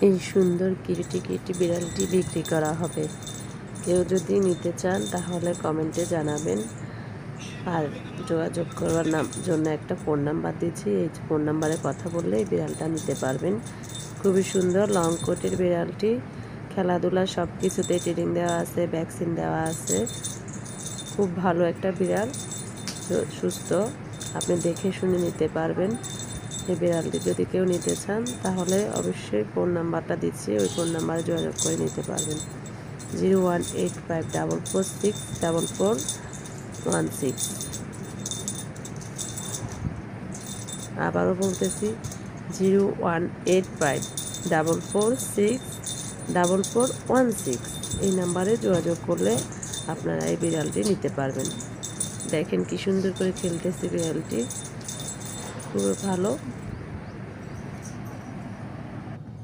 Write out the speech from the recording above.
এই সুন্দর কিরিটি কিরিটি বিড়ালটি বিক্রি করা হবে। কেউ যদি নিতে চান তাহলে কমেন্টে জানাবেন। আর যোগাযোগ করার জন্য একটা ফোন নাম্বার দিচ্ছি, এই ফোন নাম্বারে কথা বললে এই বিড়ালটা নিতে পারবেন। খুবই সুন্দর লং কোটের বিড়ালটি, খেলাধুলা সব কিছুতেই ট্রেনিং দেওয়া আছে, ভ্যাকসিন দেওয়া আছে। খুব ভালো একটা বিড়াল, সুস্থ, আপনি দেখে শুনে নিতে পারবেন। এই বিড়ালটি যদি কেউ নিতে চান তাহলে অবশ্যই ফোন নাম্বারটা দিচ্ছি, ওই ফোন নাম্বারে যোগাযোগ করে নিতে পারবেন। 01854464416। আবারও বলতেছি 01854464416। এই নাম্বারে যোগাযোগ করলে আপনারা এই বিড়ালটি নিতে পারবেন। দেখেন কি সুন্দর করে খেলতেছে বিড়ালটি, খুবই ভালো।